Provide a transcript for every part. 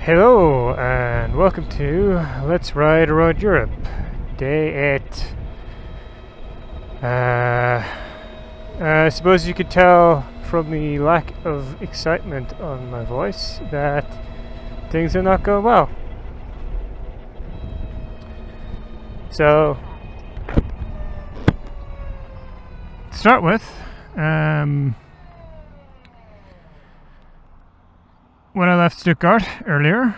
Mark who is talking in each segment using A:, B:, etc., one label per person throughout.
A: Hello and welcome to Let's Ride Around Europe, Day 8. I suppose you could tell from the lack of excitement on my voice that things are not going well. So, to start with, when I left Stuttgart earlier,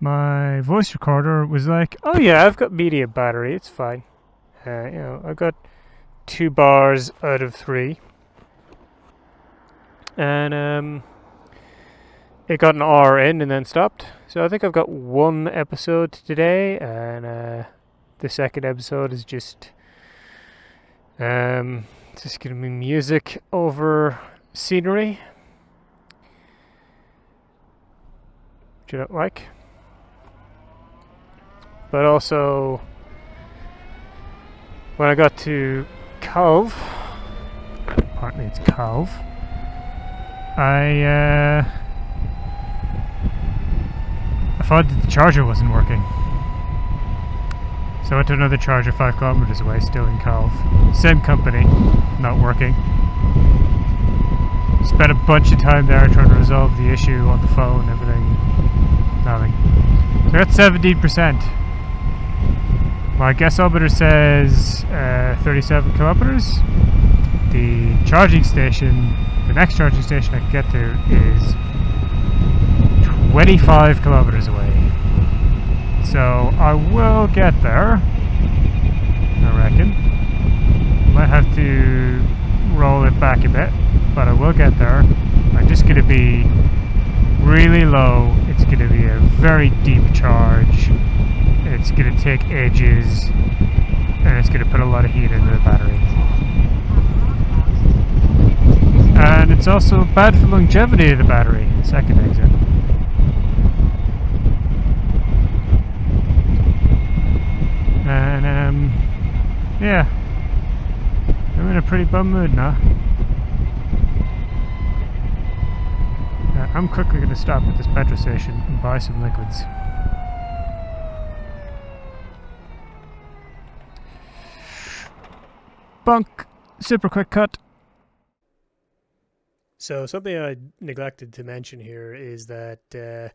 A: my voice recorder was like, "Oh yeah, I've got medium battery. It's fine. I've got 2 bars out of 3." And it got an hour in and then stopped. So I think I've got 1 episode today, and the second episode is just gonna be music over scenery, which I don't like. But also, when I got to Calw, apparently it's Calw, I found that the charger wasn't working. So I went to another charger 5 kilometers away, still in Calw. Same company, not working. Spent a bunch of time there trying to resolve the issue on the phone, everything, nothing. So I got 17%. My gasometer says 37 kilometers. The charging station, the next charging station I can get to is 25 kilometers away. So I will get there, I reckon. Might have to roll it back a bit, but I will get there. I'm just going to be really low. It's going to be a very deep charge. It's going to take ages, and it's going to put a lot of heat into the battery. And it's also bad for longevity of the battery, the second exit. And yeah, I'm in a pretty bum mood now. I'm quickly going to stop at this petrol station and buy some liquids. Bunk! Super quick cut. So something I neglected to mention here is that the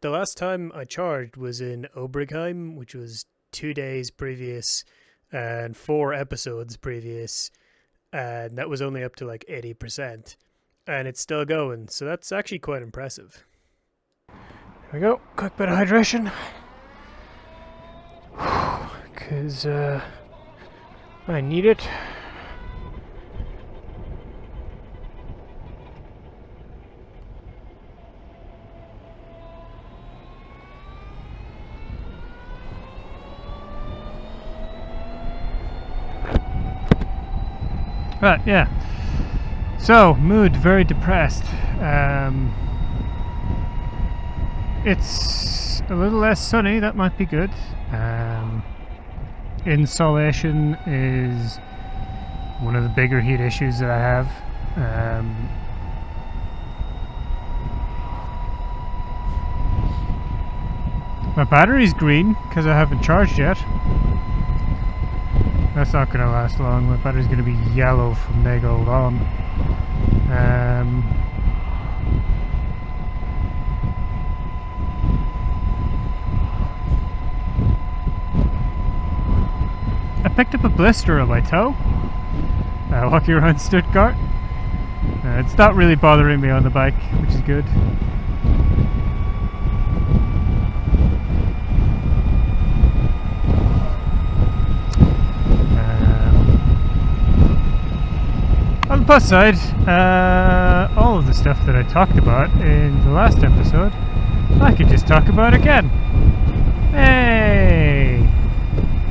A: last time I charged was in Obergheim, which was 2 days previous and 4 episodes previous, and that was only up to like 80%, and it's still going, so that's actually quite impressive. Here we go, quick bit of hydration, because I need it. Right, yeah. So, mood, very depressed. It's a little less sunny, that might be good. Insolation is one of the bigger heat issues that I have. My battery's green because I haven't charged yet. That's not going to last long. My battery's going to be yellow from Nagold on. I picked up a blister on my toe walking around Stuttgart. It's not really bothering me on the bike, which is good. On the plus side, all of the stuff that I talked about in the last episode, I could just talk about again. Hey!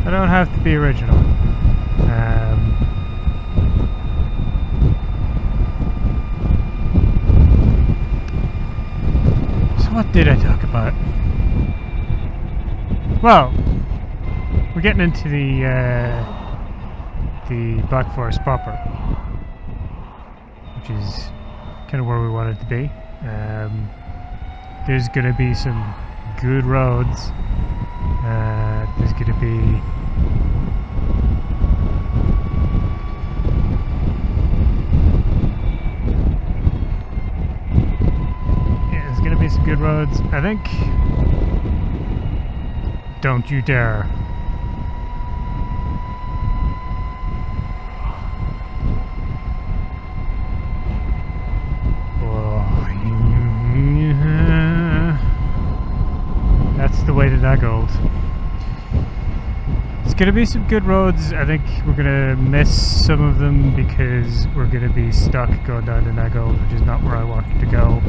A: I don't have to be original. So what did I talk about? Well, we're getting into the Black Forest proper, which is kind of where we wanted to be. There's going to be some good roads. There's going to be some good roads. I think. Don't you dare. That's the way to Nagold. It's gonna be some good roads. I think we're gonna miss some of them because we're gonna be stuck going down to Nagold, which is not where I wanted to go.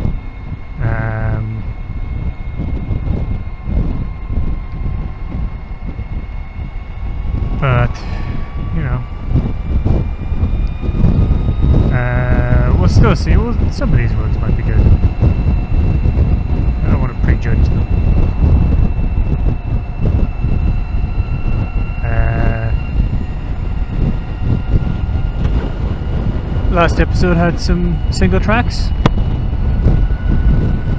A: But, you know, we'll still see. Well, some of these roads might be good. I don't want to prejudge them. Last episode had some single tracks.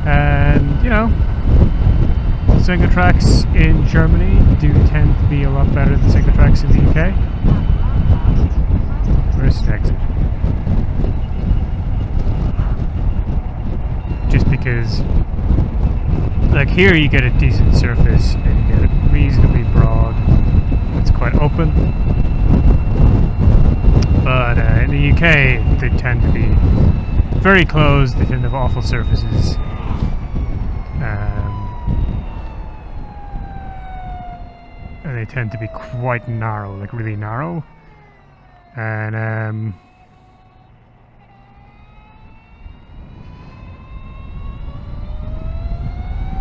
A: And, you know, single tracks in Germany do tend to be a lot better than single tracks in the UK. Where's the exit? Just because, like here you get a decent surface and you get it reasonably broad. It's quite open. But in the UK they tend to be very closed, they tend to have awful surfaces. And they tend to be quite narrow, like really narrow. And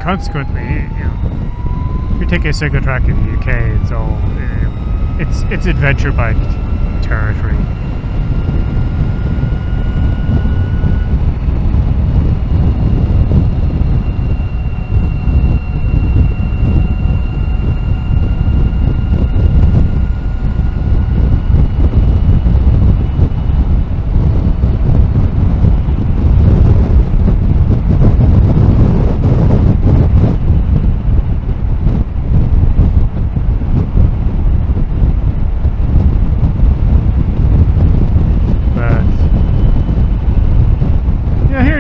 A: consequently, you know, if you take a single track in the UK, it's all it's adventure bike territory.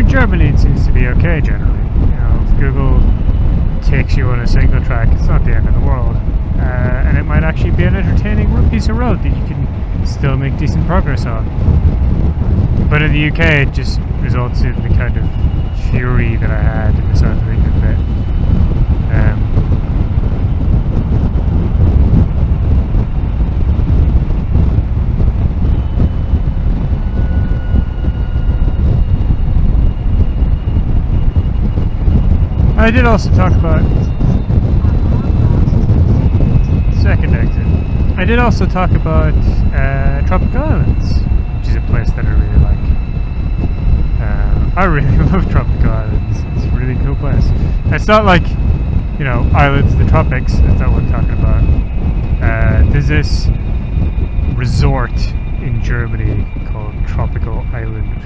A: Germany it seems to be okay generally. You know, if Google takes you on a single track, it's not the end of the world. And it might actually be an entertaining piece of road that you can still make decent progress on. But in the UK it just results in the kind of fury that I had in the south of England bit. I did also talk about second exit. I did also talk about Tropical Islands, which is a place that I really like. I really love Tropical Islands. It's a really cool place. It's not like, you know, islands in the tropics. That's not what I'm talking about. There's this resort in Germany called Tropical Island.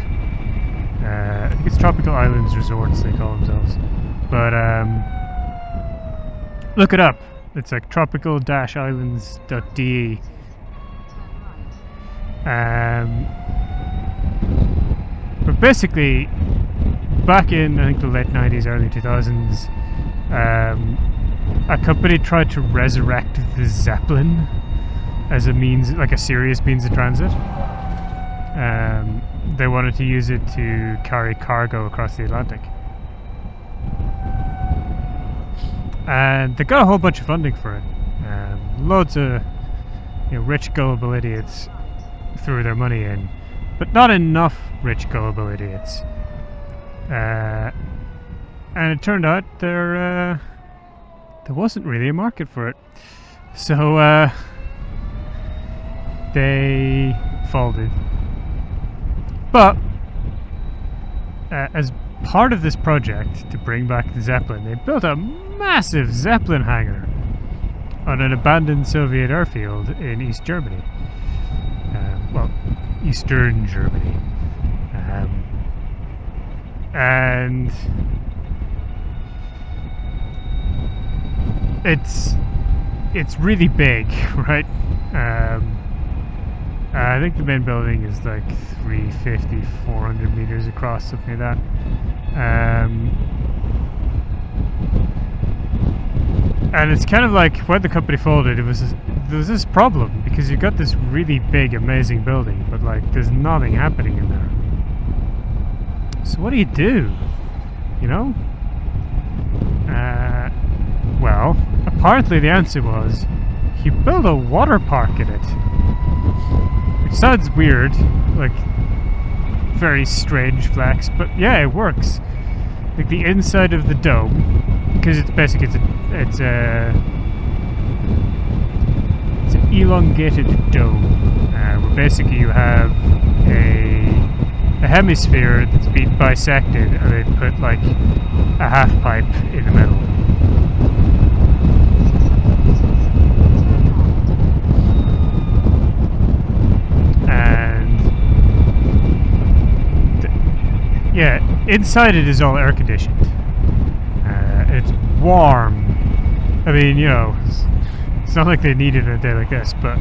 A: I think it's Tropical Islands Resorts they call themselves. But look it up. It's like tropical-islands.de. But basically, back in I think the late 90s, early 2000s, a company tried to resurrect the Zeppelin as a means, like a serious means of transit. They wanted to use it to carry cargo across the Atlantic. And they got a whole bunch of funding for it. Loads of, you know, rich gullible idiots threw their money in, but not enough rich gullible idiots. And it turned out there wasn't really a market for it. So they folded. But as part of this project to bring back the Zeppelin, they built a massive Zeppelin hangar on an abandoned Soviet airfield in East Germany. Well, Eastern Germany. and it's really big, right? I think the main building is like 350, 400 meters across, something like that. And it's kind of like when the company folded, there was this problem because you got this really big, amazing building, but like there's nothing happening in there. So what do you do? You know? Well, apparently the answer was you build a water park in it. Which sounds weird, like very strange flex, but yeah, it works. Like the inside of the dome, because it's basically it's an elongated dome, where basically you have a hemisphere that's been bisected, and they put like a half pipe in the middle. Yeah, inside it is all air conditioned. It's warm. I mean, you know, it's not like they need it a day like this, but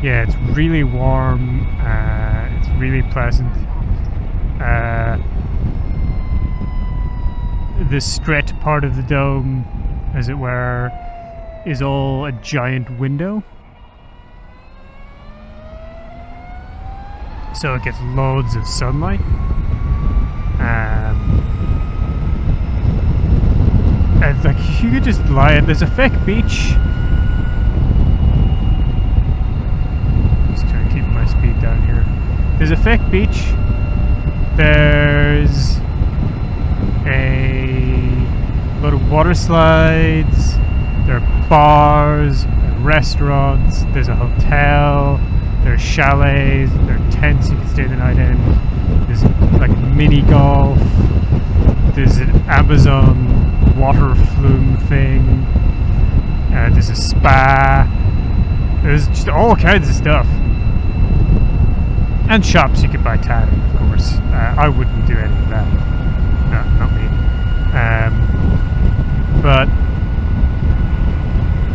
A: yeah, it's really warm. It's really pleasant. The straight part of the dome, as it were, is all a giant window. So it gets loads of sunlight. And like you could just lie in. There's a fake beach. Just trying to keep my speed down here. There's a fake beach. There's a lot of water slides. There are bars, and restaurants. There's a hotel. There's chalets. There are tents you can stay the night in. There's like mini golf. There's an Amazon water flume thing. There's a spa. There's just all kinds of stuff. And shops you can buy tatting, of course. I wouldn't do any of that. No, not me. But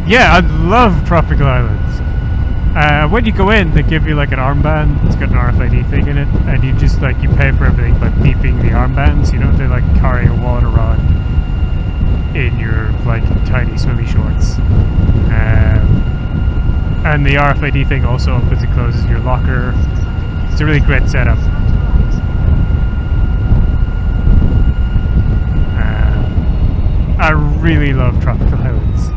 A: yeah, I love tropical islands. When you go in, they give you like an armband. It's got an RFID thing in it, and you just like you pay for everything by beeping the armbands. You don't have to like carry a wallet around in your like tiny swimmy shorts. And the RFID thing also opens and closes your locker. It's a really great setup. I really love tropical islands.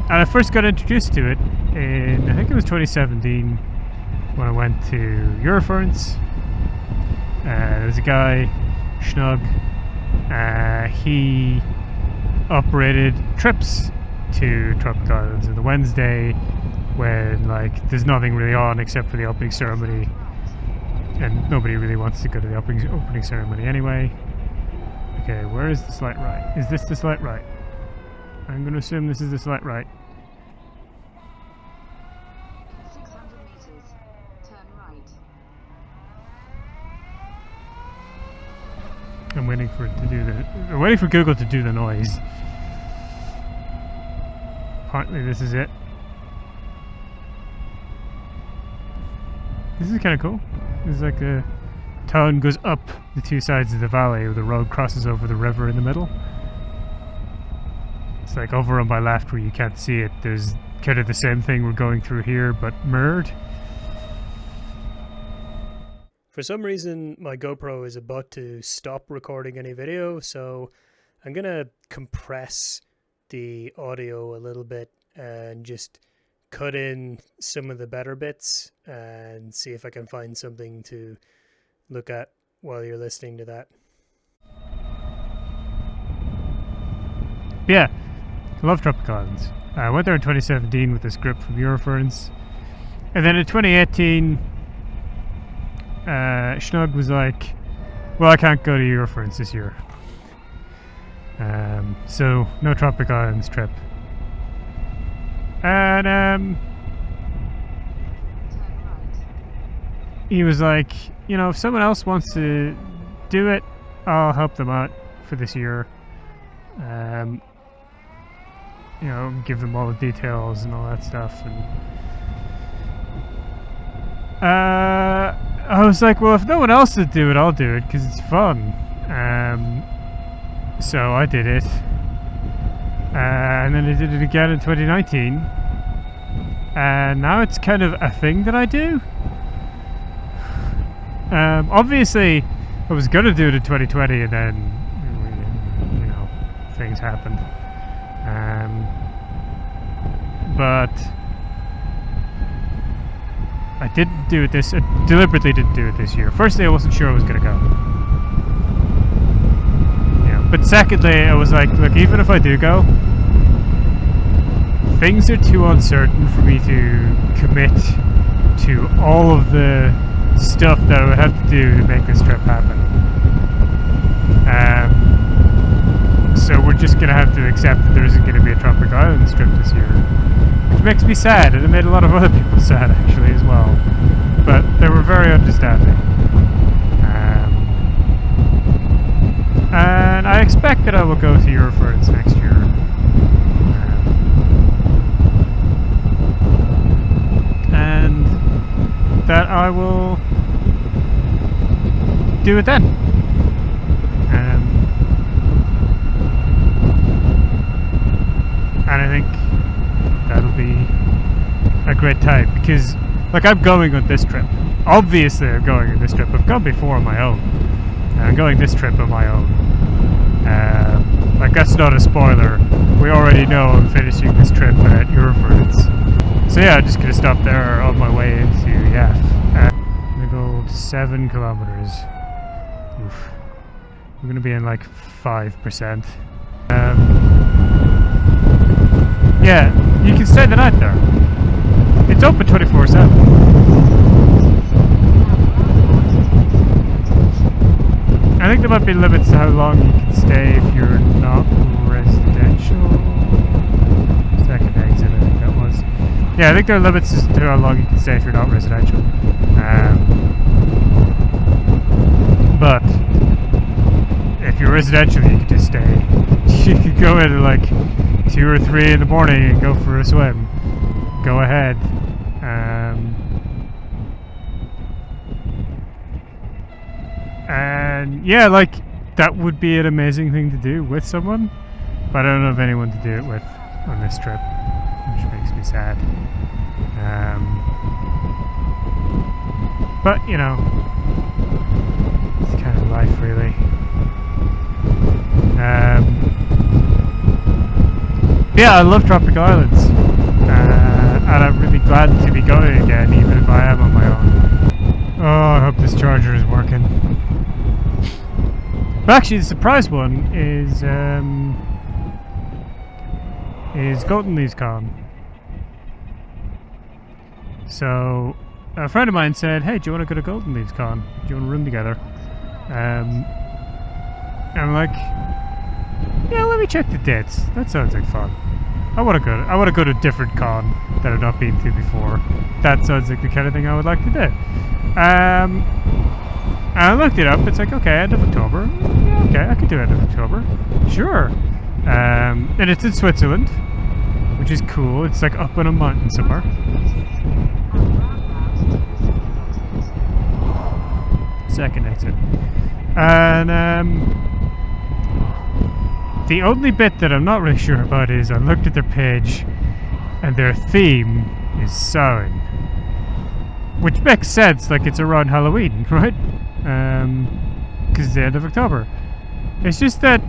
A: And I first got introduced to it in, I think it was 2017, when I went to Eurotour. There was a guy, Schnug, he operated trips to tropical islands on the Wednesday when like there's nothing really on except for the opening ceremony, and nobody really wants to go to the opening ceremony anyway. Okay, where is the slight right? Is this the slight right? I'm going to assume this is the slight right.
B: 600 meters, turn right.
A: I'm waiting for it to do the. I'm waiting for Google to do the noise. Apparently, this is it. This is kind of cool. It's like the town goes up the two sides of the valley, where the road crosses over the river in the middle. It's like over on my left where you can't see it. There's kind of the same thing we're going through here, but mirrored.
C: For some reason, my GoPro is about to stop recording any video, so I'm going to compress the audio a little bit and just cut in some of the better bits and see if I can find something to look at while you're listening to that.
A: Yeah, I love tropical islands. I went there in 2017 with this group from Eurotour. And then in 2018, Schnug was like, well, I can't go to Eurotour this year. So, no tropical islands trip. And he was like, you know, if someone else wants to do it, I'll help them out for this year. You know, give them all the details and all that stuff. And I was like, well, if no one else would do it, I'll do it because it's fun. So I did it. And then I did it again in 2019. And now it's kind of a thing that I do. Obviously, I was going to do it in 2020 and then, you know, things happened. But I didn't do it I deliberately didn't do it this year. Firstly, I wasn't sure I was going to go. Yeah, but secondly, I was like, look, even if I do go, things are too uncertain for me to commit to all of the stuff that I would have to do to make this trip happen. So we're just going to have to accept that there isn't going to be a Tropic Islands trip this year. Which makes me sad, and it made a lot of other people sad actually as well. But they were very understanding. And I expect that I will go to Eurotour next year. And that I will do it then. And I think that'll be a great time because, like, I'm going on this trip. Obviously, I'm going on this trip. I've gone before on my own. And I'm going this trip on my own. Like, that's not a spoiler. We already know I'm finishing this trip at Eurotour. So yeah, I'm just gonna stop there on my way into Yaf. Nagold, 7 kilometers. Oof. We're gonna be in like 5%. Yeah, you can stay the night there. It's open 24/7. I think there might be limits to how long you can stay if you're not residential. Second exit, I think that was. Yeah, I think there are limits to how long you can stay if you're not residential. But if you're residential, you can just stay. You could go in at like 2 or 3 in the morning and go for a swim. Go ahead. And yeah, like, that would be an amazing thing to do with someone, but I don't know of anyone to do it with on this trip, which makes me sad. But you know, it's kind of life, really. Yeah, I love tropical islands, and I'm really glad to be going again, even if I am on my own. Oh, I hope this charger is working. But actually, the surprise one is Golden Leaves Con. So a friend of mine said, "Hey, do you want to go to Golden Leaves Con? Do you want to room together?" And I'm like, "Yeah, let me check the dates. That sounds like fun. I want to go to a different con that I've not been to before. That sounds like the kind of thing I would like to do." And I looked it up. It's like, okay, end of October. Yeah, okay, I could do end of October. Sure. And it's in Switzerland, which is cool. It's like up on a mountain somewhere. Second exit. And the only bit that I'm not really sure about is I looked at their page and their theme is Samhain. Which makes sense, like it's around Halloween, right? Because it's the end of October. It's just that,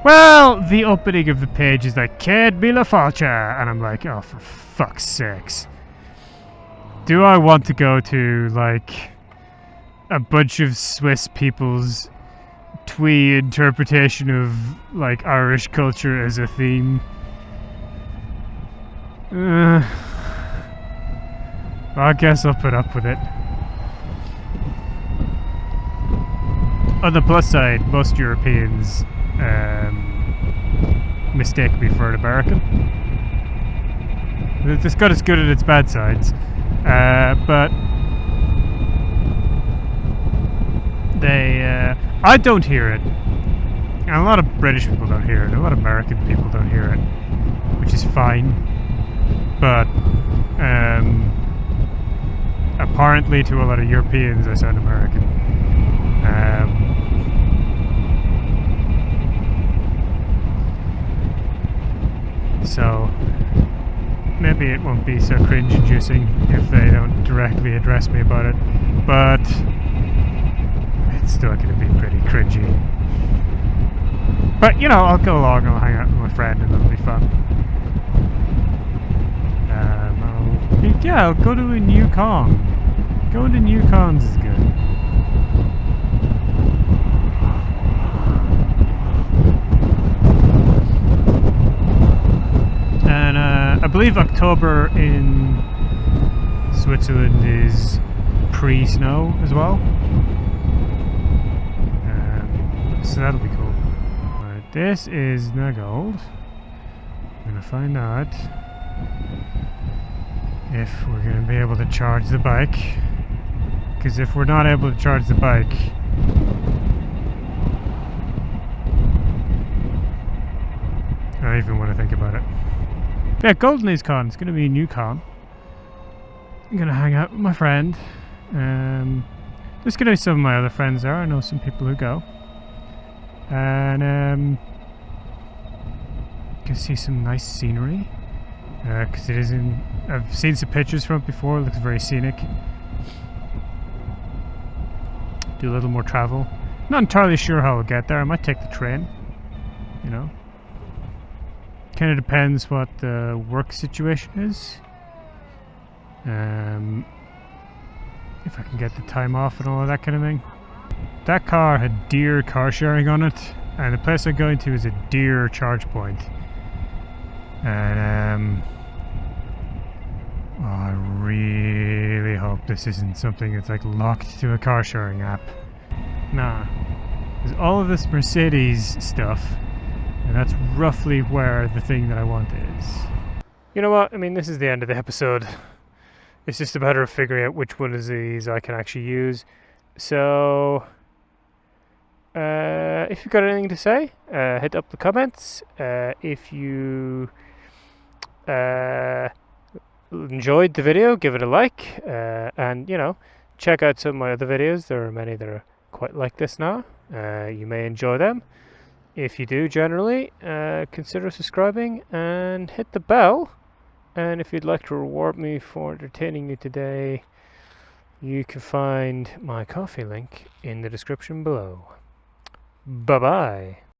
A: well, the opening of the page is like, Ced Mila Falcha, and I'm like, oh, for fuck's sakes. Do I want to go to, like, a bunch of Swiss people's twee interpretation of, like, Irish culture as a theme? I guess I'll put up with it. On the plus side, most Europeans mistake me for an American. It's got its good and its bad sides, but I don't hear it. And a lot of British people don't hear it. A lot of American people don't hear it, which is fine. But apparently, to a lot of Europeans, I sound American. So maybe it won't be so cringe-inducing if they don't directly address me about it, but it's still going to be pretty cringy. But, you know, I'll go along, I'll hang out with my friend, and it'll be fun. I'll go to a new con. Going to new cons is good. And I believe October in Switzerland is pre-snow as well. So that'll be cool. Right, this is Nagold. I'm gonna find out if we're gonna be able to charge the bike. Because if we're not able to charge the bike, I don't even want to think about it. Yeah, Golden Ace Con. It's going to be a new con. I'm going to hang out with my friend. There's going to be some of my other friends there. I know some people who go. And you can see some nice scenery. Because it is in... I've seen some pictures from it before. It looks very scenic. Do a little more travel. Not entirely sure how I'll get there. I might take the train. You know. Kind of depends what the work situation is. If I can get the time off and all of that kind of thing. That car had Deer car sharing on it, and the place I'm going to is a Deer charge point. And I really hope this isn't something that's like locked to a car sharing app. Nah, there's all of this Mercedes stuff. And that's roughly where the thing that I want is. You know what? I mean, this is the end of the episode. It's just a matter of figuring out which one of these I can actually use. So, if you've got anything to say, hit up the comments. If you enjoyed the video, give it a like. And, you know, check out some of my other videos. There are many that are quite like this now. You may enjoy them. If you do, generally, consider subscribing and hit the bell. And if you'd like to reward me for entertaining you today, you can find my coffee link in the description below. Bye-bye.